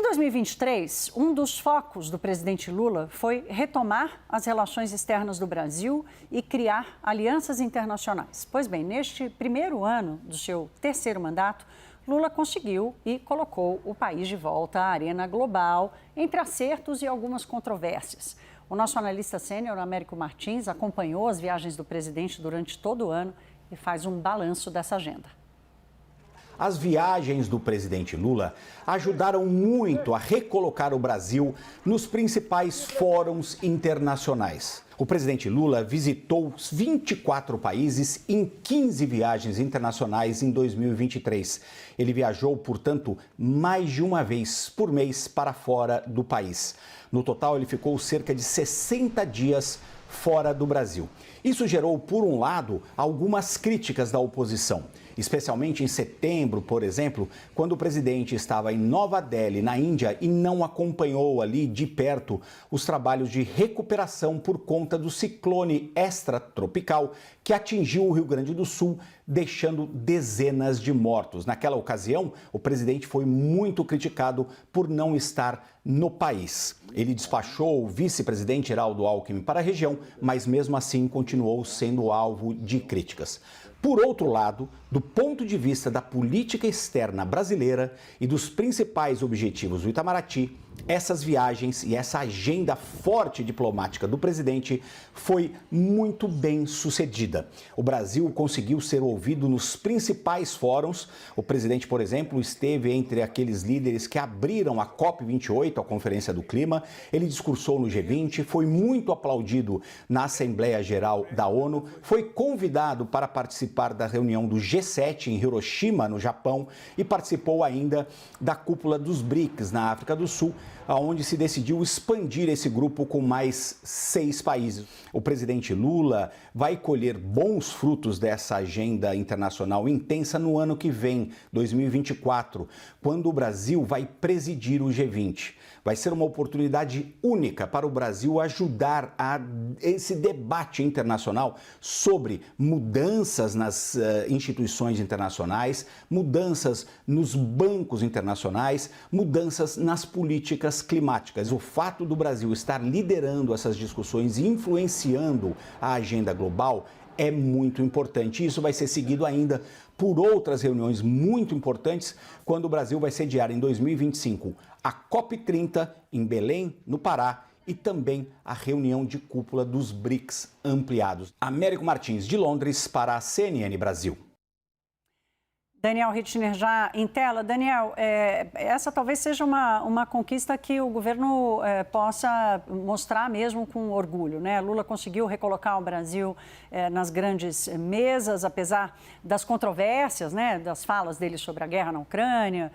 Em 2023, um dos focos do presidente Lula foi retomar as relações externas do Brasil e criar alianças internacionais. Pois bem, neste primeiro ano do seu terceiro mandato, Lula conseguiu e colocou o país de volta à arena global, entre acertos e algumas controvérsias. O nosso analista sênior, Américo Martins, acompanhou as viagens do presidente durante todo o ano e faz um balanço dessa agenda. As viagens do presidente Lula ajudaram muito a recolocar o Brasil nos principais fóruns internacionais. O presidente Lula visitou 24 países em 15 viagens internacionais em 2023. Ele viajou, portanto, mais de uma vez por mês para fora do país. No total, ele ficou cerca de 60 dias fora do Brasil. Isso gerou, por um lado, algumas críticas da oposição, especialmente em setembro, por exemplo, quando o presidente estava em Nova Delhi, na Índia, e não acompanhou ali de perto os trabalhos de recuperação por conta do ciclone extratropical que atingiu o Rio Grande do Sul, deixando dezenas de mortos. Naquela ocasião, o presidente foi muito criticado por não estar no país. Ele despachou o vice-presidente Geraldo Alckmin para a região, mas mesmo assim continuou sendo alvo de críticas. Por outro lado, do ponto de vista da política externa brasileira e dos principais objetivos do Itamaraty, essas viagens e essa agenda forte diplomática do presidente foi muito bem sucedida. O Brasil conseguiu ser ouvido nos principais fóruns. O presidente, por exemplo, esteve entre aqueles líderes que abriram a COP28, a Conferência do Clima. Ele discursou no G20, foi muito aplaudido na Assembleia Geral da ONU, foi convidado para participar da reunião do G7 em Hiroshima, no Japão, e participou ainda da cúpula dos BRICS na África do Sul, onde se decidiu expandir esse grupo com mais 6 países. O presidente Lula vai colher bons frutos dessa agenda internacional intensa no ano que vem, 2024, quando o Brasil vai presidir o G20. Vai ser uma oportunidade única para o Brasil ajudar a esse debate internacional sobre mudanças nas instituições internacionais, mudanças nos bancos internacionais, mudanças nas políticas climáticas. O fato do Brasil estar liderando essas discussões e influenciando a agenda global é muito importante. Isso vai ser seguido ainda por outras reuniões muito importantes, quando o Brasil vai sediar em 2025 a COP30 em Belém, no Pará, e também a reunião de cúpula dos BRICS ampliados. Américo Martins, de Londres, para a CNN Brasil. Daniel Rittner já em tela. Daniel, essa talvez seja uma conquista que o governo possa mostrar mesmo com orgulho, né? Lula conseguiu recolocar o Brasil nas grandes mesas, apesar das controvérsias, né? Das falas dele sobre a guerra na Ucrânia,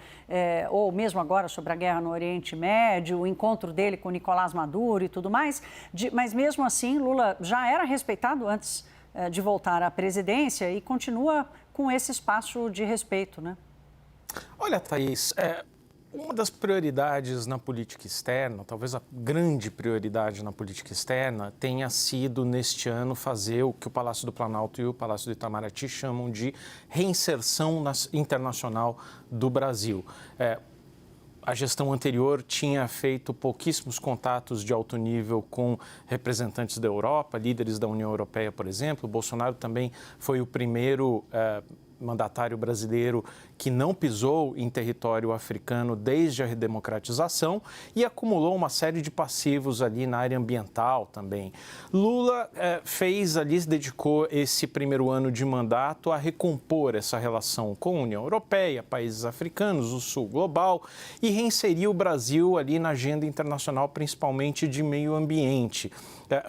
ou mesmo agora sobre a guerra no Oriente Médio, o encontro dele com Nicolás Maduro e tudo mais. Mas mesmo assim, Lula já era respeitado antes de voltar à presidência e continua com esse espaço de respeito, né? Olha, Thaís, uma das prioridades na política externa, talvez a grande prioridade na política externa, tenha sido, neste ano, fazer o que o Palácio do Planalto e o Palácio do Itamaraty chamam de reinserção internacional do Brasil. A gestão anterior tinha feito pouquíssimos contatos de alto nível com representantes da Europa, líderes da União Europeia, por exemplo. O Bolsonaro também foi o primeiro mandatário brasileiro que não pisou em território africano desde a redemocratização e acumulou uma série de passivos ali na área ambiental também. Lula fez ali, se dedicou esse primeiro ano de mandato a recompor essa relação com a União Europeia, países africanos, o Sul Global, e reinserir o Brasil ali na agenda internacional, principalmente de meio ambiente.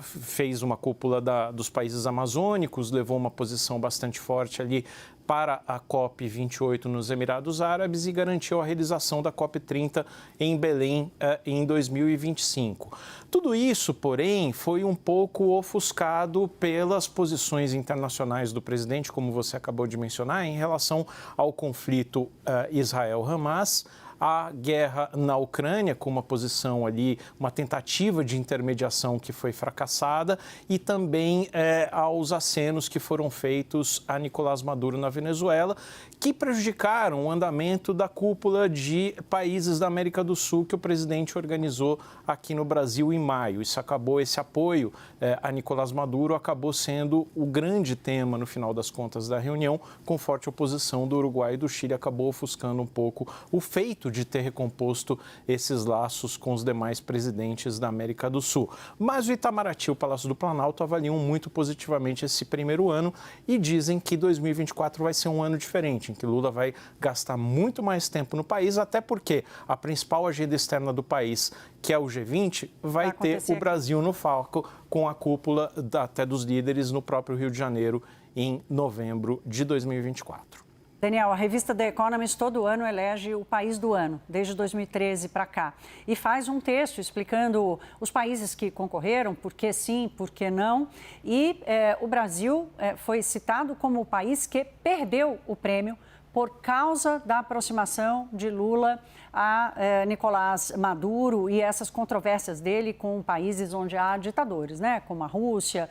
Fez uma cúpula dos países amazônicos, levou uma posição bastante forte ali para a COP28 nos Emirados Árabes e garantiu a realização da COP30 em Belém em 2025. Tudo isso, porém, foi um pouco ofuscado pelas posições internacionais do presidente, como você acabou de mencionar, em relação ao conflito Israel-Hamas, a guerra na Ucrânia, com uma posição ali, uma tentativa de intermediação que foi fracassada, e também aos acenos que foram feitos a Nicolás Maduro na Venezuela, que prejudicaram o andamento da cúpula de países da América do Sul que o presidente organizou aqui no Brasil em maio. Esse apoio a Nicolás Maduro acabou sendo o grande tema, no final das contas, da reunião, com forte oposição do Uruguai e do Chile, acabou ofuscando um pouco o feito de ter recomposto esses laços com os demais presidentes da América do Sul. Mas o Itamaraty e o Palácio do Planalto avaliam muito positivamente esse primeiro ano e dizem que 2024 vai ser um ano diferente, em que Lula vai gastar muito mais tempo no país, até porque a principal agenda externa do país, que é o G20, vai ter o Brasil no palco com a cúpula até dos líderes no próprio Rio de Janeiro em novembro de 2024. Daniel, a revista The Economist todo ano elege o país do ano, desde 2013 para cá. E faz um texto explicando os países que concorreram, por que sim, por que não. E o Brasil foi citado como o país que perdeu o prêmio por causa da aproximação de Lula a Nicolás Maduro e essas controvérsias dele com países onde há ditadores, né? Como a Rússia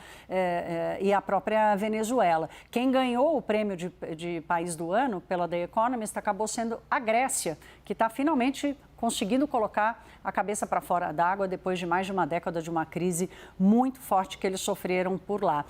e a própria Venezuela. Quem ganhou o prêmio de país do ano pela The Economist acabou sendo a Grécia, que está finalmente conseguindo colocar a cabeça para fora d'água depois de mais de uma década de uma crise muito forte que eles sofreram por lá.